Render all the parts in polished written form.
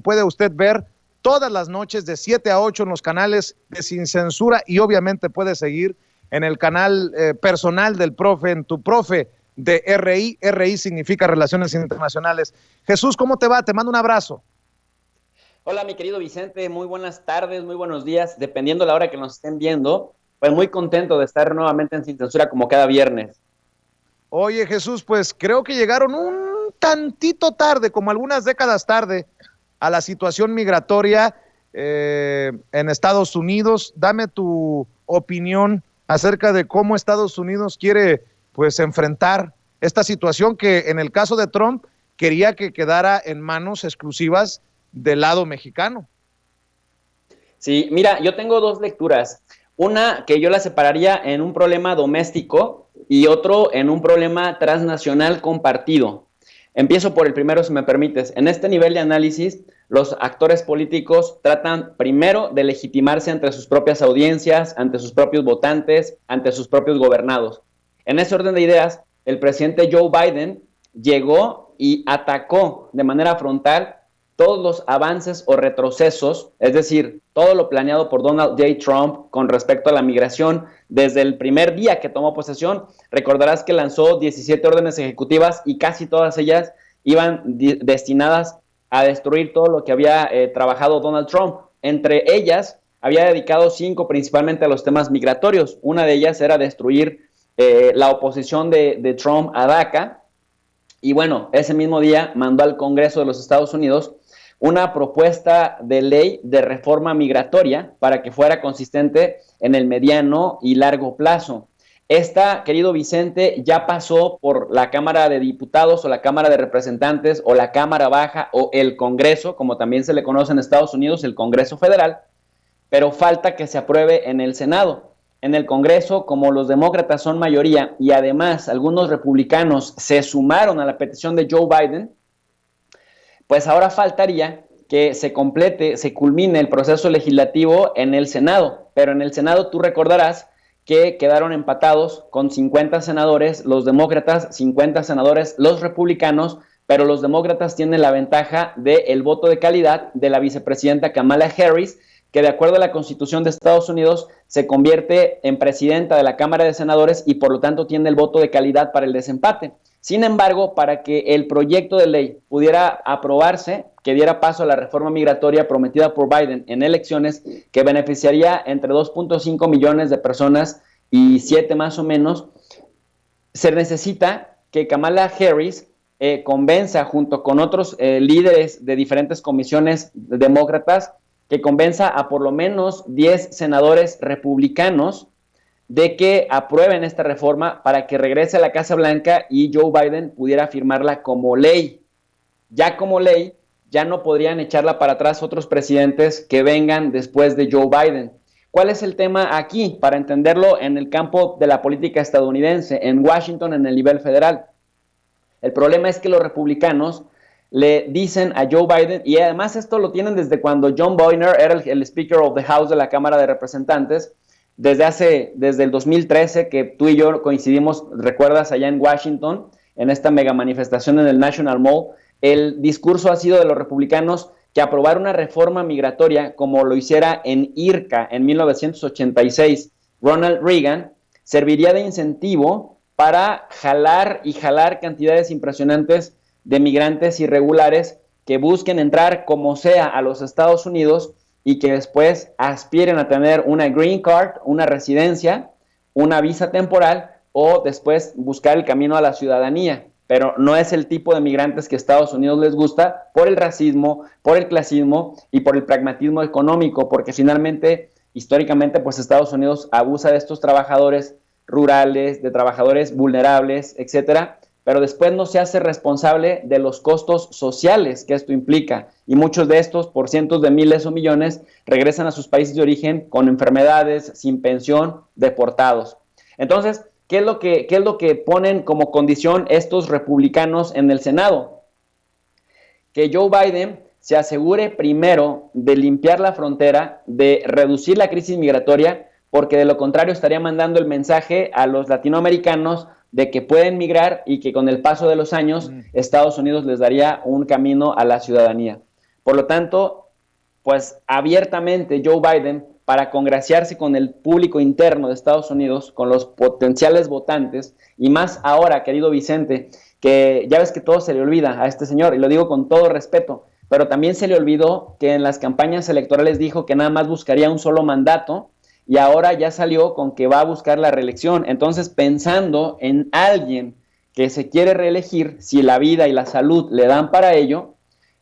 puede usted ver todas las noches de 7 a 8 en los canales de Sin Censura y obviamente puede seguir en el canal personal del profe, en tu profe de RI. RI significa Relaciones Internacionales. Jesús, ¿cómo te va? Te mando un abrazo. Hola, mi querido Vicente, muy buenas tardes, muy buenos días, dependiendo la hora que nos estén viendo. Pues muy contento de estar nuevamente en Sin Censura como cada viernes. Oye, Jesús, pues creo que llegaron un tantito tarde, como algunas décadas tarde, a la situación migratoria en Estados Unidos. Dame tu opinión acerca de cómo Estados Unidos quiere, pues, enfrentar esta situación que en el caso de Trump quería que quedara en manos exclusivas del lado mexicano. Sí, mira, yo tengo dos lecturas. Una que yo la separaría en un problema doméstico y otro en un problema transnacional compartido. Empiezo por el primero, si me permites. En este nivel de análisis, los actores políticos tratan primero de legitimarse ante sus propias audiencias, ante sus propios votantes, ante sus propios gobernados. En ese orden de ideas, el presidente Joe Biden llegó y atacó de manera frontal todos los avances o retrocesos, es decir, todo lo planeado por Donald J. Trump con respecto a la migración desde el primer día que tomó posesión. Recordarás que lanzó 17 órdenes ejecutivas y casi todas ellas iban destinadas a destruir todo lo que había trabajado Donald Trump. Entre ellas, había dedicado 5 principalmente a los temas migratorios. Una de ellas era destruir la oposición de Trump a DACA. Y bueno, ese mismo día mandó al Congreso de los Estados Unidos una propuesta de ley de reforma migratoria para que fuera consistente en el mediano y largo plazo. Esta, querido Vicente, ya pasó por la Cámara de Diputados o la Cámara de Representantes o la Cámara Baja o el Congreso, como también se le conoce en Estados Unidos, el Congreso Federal, pero falta que se apruebe en el Senado. En el Congreso, como los demócratas son mayoría y además algunos republicanos se sumaron a la petición de Joe Biden, pues ahora faltaría que se complete, se culmine el proceso legislativo en el Senado. Pero en el Senado tú recordarás que quedaron empatados con 50 senadores, los demócratas, 50 senadores, los republicanos, pero los demócratas tienen la ventaja del voto de calidad de la vicepresidenta Kamala Harris, que de acuerdo a la Constitución de Estados Unidos se convierte en presidenta de la Cámara de Senadores y por lo tanto tiene el voto de calidad para el desempate. Sin embargo, para que el proyecto de ley pudiera aprobarse, que diera paso a la reforma migratoria prometida por Biden en elecciones, que beneficiaría entre 2.5 millones de personas y 7 más o menos, se necesita que Kamala Harris convenza junto con otros líderes de diferentes comisiones demócratas, que convenza a por lo menos 10 senadores republicanos de que aprueben esta reforma para que regrese a la Casa Blanca y Joe Biden pudiera firmarla como ley. Ya como ley, ya no podrían echarla para atrás otros presidentes que vengan después de Joe Biden. ¿Cuál es el tema aquí? Para entenderlo en el campo de la política estadounidense, en Washington, en el nivel federal. El problema es que los republicanos le dicen a Joe Biden, y además esto lo tienen desde cuando John Boehner era el Speaker of the House de la Cámara de Representantes, desde el 2013 que tú y yo coincidimos, recuerdas, allá en Washington, en esta mega manifestación en el National Mall, el discurso ha sido de los republicanos que aprobar una reforma migratoria como lo hiciera en IRCA en 1986 Ronald Reagan, serviría de incentivo para jalar y jalar cantidades impresionantes de migrantes irregulares que busquen entrar como sea a los Estados Unidos y que después aspiren a tener una green card, una residencia, una visa temporal o después buscar el camino a la ciudadanía. Pero no es el tipo de migrantes que a Estados Unidos les gusta por el racismo, por el clasismo y por el pragmatismo económico, porque finalmente, históricamente, pues Estados Unidos abusa de estos trabajadores rurales, de trabajadores vulnerables, etcétera, pero después no se hace responsable de los costos sociales que esto implica. Y muchos de estos, por cientos de miles o millones, regresan a sus países de origen con enfermedades, sin pensión, deportados. Entonces, ¿qué es lo que ponen como condición estos republicanos en el Senado? Que Joe Biden se asegure primero de limpiar la frontera, de reducir la crisis migratoria, porque de lo contrario estaría mandando el mensaje a los latinoamericanos de que pueden migrar y que con el paso de los años Estados Unidos les daría un camino a la ciudadanía. Por lo tanto, pues abiertamente Joe Biden, para congraciarse con el público interno de Estados Unidos, con los potenciales votantes, y más ahora, querido Vicente, que ya ves que todo se le olvida a este señor, y lo digo con todo respeto, pero también se le olvidó que en las campañas electorales dijo que nada más buscaría un solo mandato, y ahora ya salió con que va a buscar la reelección. Entonces, pensando en alguien que se quiere reelegir, si la vida y la salud le dan para ello,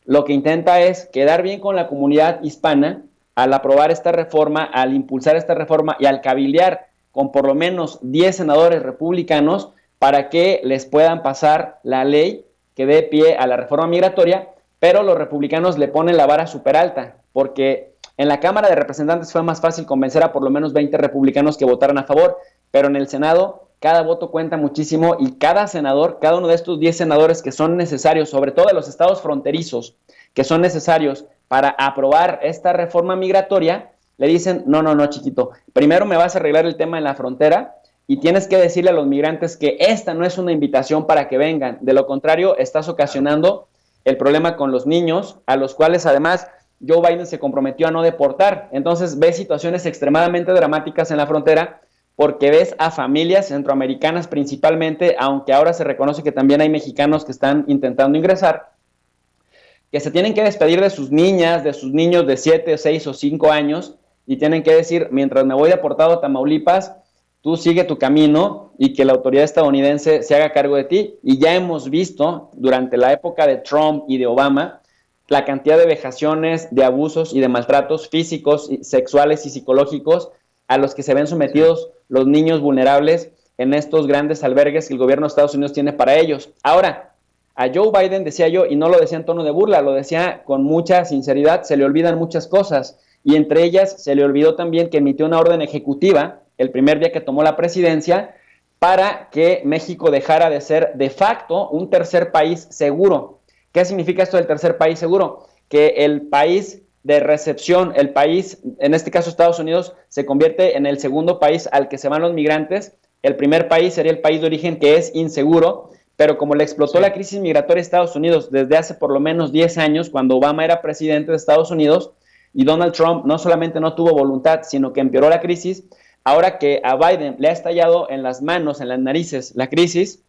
lo que intenta es quedar bien con la comunidad hispana al aprobar esta reforma, al impulsar esta reforma y al cabildear con por lo menos 10 senadores republicanos para que les puedan pasar la ley que dé pie a la reforma migratoria, pero los republicanos le ponen la vara súper alta, porque en la Cámara de Representantes fue más fácil convencer a por lo menos 20 republicanos que votaran a favor, pero en el Senado cada voto cuenta muchísimo y cada senador, cada uno de estos 10 senadores que son necesarios, sobre todo de los estados fronterizos, que son necesarios para aprobar esta reforma migratoria, le dicen, no, no, no, chiquito, primero me vas a arreglar el tema en la frontera y tienes que decirle a los migrantes que esta no es una invitación para que vengan, de lo contrario estás ocasionando el problema con los niños, a los cuales además Joe Biden se comprometió a no deportar. Entonces ves situaciones extremadamente dramáticas en la frontera porque ves a familias centroamericanas principalmente, aunque ahora se reconoce que también hay mexicanos que están intentando ingresar, que se tienen que despedir de sus niñas, de sus niños de 7, 6 o 5 años y tienen que decir, mientras me voy deportado a Tamaulipas, tú sigue tu camino y que la autoridad estadounidense se haga cargo de ti. Y ya hemos visto durante la época de Trump y de Obama la cantidad de vejaciones, de abusos y de maltratos físicos, sexuales y psicológicos a los que se ven sometidos los niños vulnerables en estos grandes albergues que el gobierno de Estados Unidos tiene para ellos. Ahora, a Joe Biden, decía yo, y no lo decía en tono de burla, lo decía con mucha sinceridad, se le olvidan muchas cosas, y entre ellas se le olvidó también que emitió una orden ejecutiva el primer día que tomó la presidencia para que México dejara de ser de facto un tercer país seguro. ¿Qué significa esto del tercer país seguro? Que el país de recepción, el país, en este caso Estados Unidos, se convierte en el segundo país al que se van los migrantes. El primer país sería el país de origen, que es inseguro, pero como le explotó la crisis migratoria a Estados Unidos desde hace por lo menos 10 años, cuando Obama era presidente de Estados Unidos, y Donald Trump no solamente no tuvo voluntad, sino que empeoró la crisis, ahora que a Biden le ha estallado en las manos, en las narices, la crisis,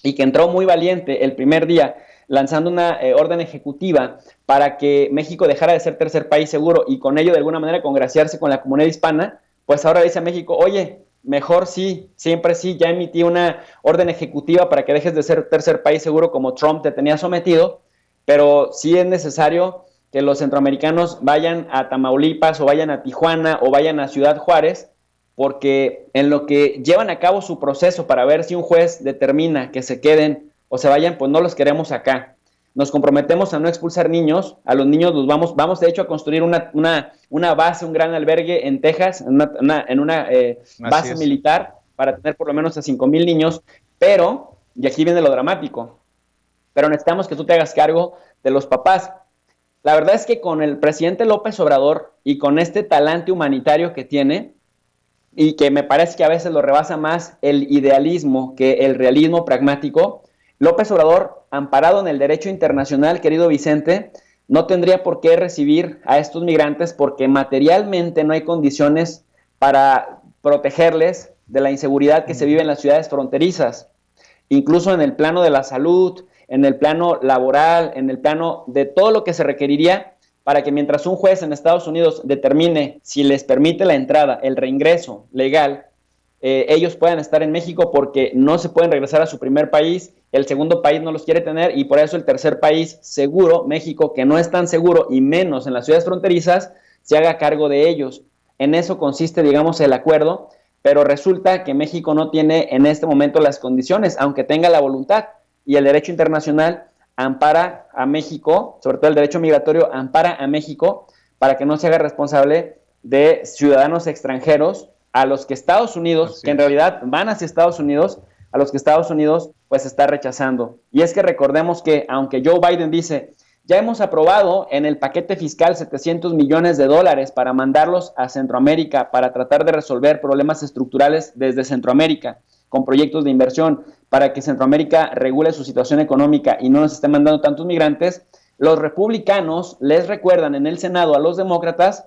y que entró muy valiente el primer día lanzando una orden ejecutiva para que México dejara de ser tercer país seguro y con ello de alguna manera congraciarse con la comunidad hispana, pues ahora dice a México, oye, mejor sí, siempre sí, ya emití una orden ejecutiva para que dejes de ser tercer país seguro como Trump te tenía sometido, pero sí es necesario que los centroamericanos vayan a Tamaulipas o vayan a Tijuana o vayan a Ciudad Juárez, porque en lo que llevan a cabo su proceso para ver si un juez determina que se queden o se vayan, pues no los queremos acá. Nos comprometemos a no expulsar niños, a los niños los vamos de hecho a construir una base, un gran albergue en Texas, en una base militar para tener por lo menos a 5,000 niños, pero, y aquí viene lo dramático, pero necesitamos que tú te hagas cargo de los papás. La verdad es que con el presidente López Obrador y con este talante humanitario que tiene, y que me parece que a veces lo rebasa más el idealismo que el realismo pragmático, López Obrador, amparado en el derecho internacional, querido Vicente, no tendría por qué recibir a estos migrantes porque materialmente no hay condiciones para protegerles de la inseguridad que se vive en las ciudades fronterizas, incluso en el plano de la salud, en el plano laboral, en el plano de todo lo que se requeriría para que mientras un juez en Estados Unidos determine si les permite la entrada, el reingreso legal, ellos puedan estar en México porque no se pueden regresar a su primer país, el segundo país no los quiere tener y por eso el tercer país seguro, México, que no es tan seguro y menos en las ciudades fronterizas, se haga cargo de ellos. En eso consiste, digamos, el acuerdo, pero resulta que México no tiene en este momento las condiciones, aunque tenga la voluntad, y el derecho internacional ampara a México, sobre todo el derecho migratorio, ampara a México para que no se haga responsable de ciudadanos extranjeros a los que Estados Unidos, que en realidad van hacia Estados Unidos, a los que Estados Unidos pues está rechazando. Y es que recordemos que aunque Joe Biden dice, ya hemos aprobado en el paquete fiscal 700 millones de dólares para mandarlos a Centroamérica para tratar de resolver problemas estructurales desde Centroamérica, con proyectos de inversión para que Centroamérica regule su situación económica y no nos esté mandando tantos migrantes, Los republicanos les recuerdan en el Senado a los demócratas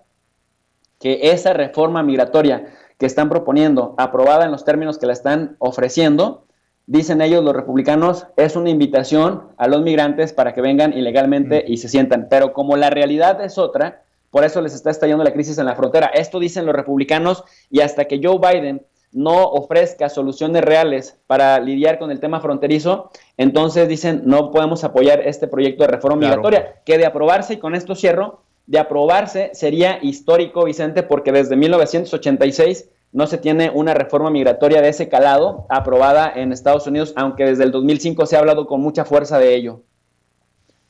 que esa reforma migratoria que están proponiendo, aprobada en los términos que la están ofreciendo, dicen ellos, los republicanos, es una invitación a los migrantes para que vengan ilegalmente y se sientan. Pero como la realidad es otra, por eso les está estallando la crisis en la frontera. Esto dicen los republicanos, y hasta que Joe Biden no ofrezca soluciones reales para lidiar con el tema fronterizo, entonces dicen, no podemos apoyar este proyecto de reforma migratoria, que de aprobarse, y con esto cierro, de aprobarse sería histórico, Vicente, porque desde 1986 no se tiene una reforma migratoria de ese calado aprobada en Estados Unidos, aunque desde el 2005 se ha hablado con mucha fuerza de ello.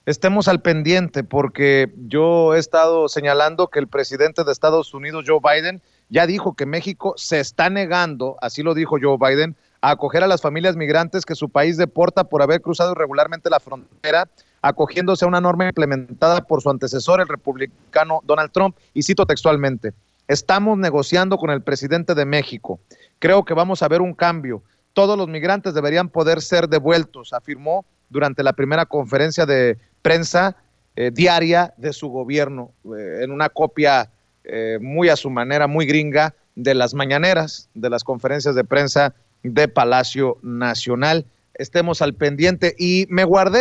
Estemos al pendiente, porque yo he estado señalando que el presidente de Estados Unidos, Joe Biden, ya dijo que México se está negando, así lo dijo Joe Biden, a acoger a las familias migrantes que su país deporta por haber cruzado irregularmente la frontera, acogiéndose a una norma implementada por su antecesor, el republicano Donald Trump, y cito textualmente: estamos negociando con el presidente de México. Creo que vamos a ver un cambio. Todos los migrantes deberían poder ser devueltos, afirmó durante la primera conferencia de prensa diaria de su gobierno, en una copia muy a su manera, muy gringa, de las mañaneras, de las conferencias de prensa de Palacio Nacional. Estemos al pendiente. Y me guardé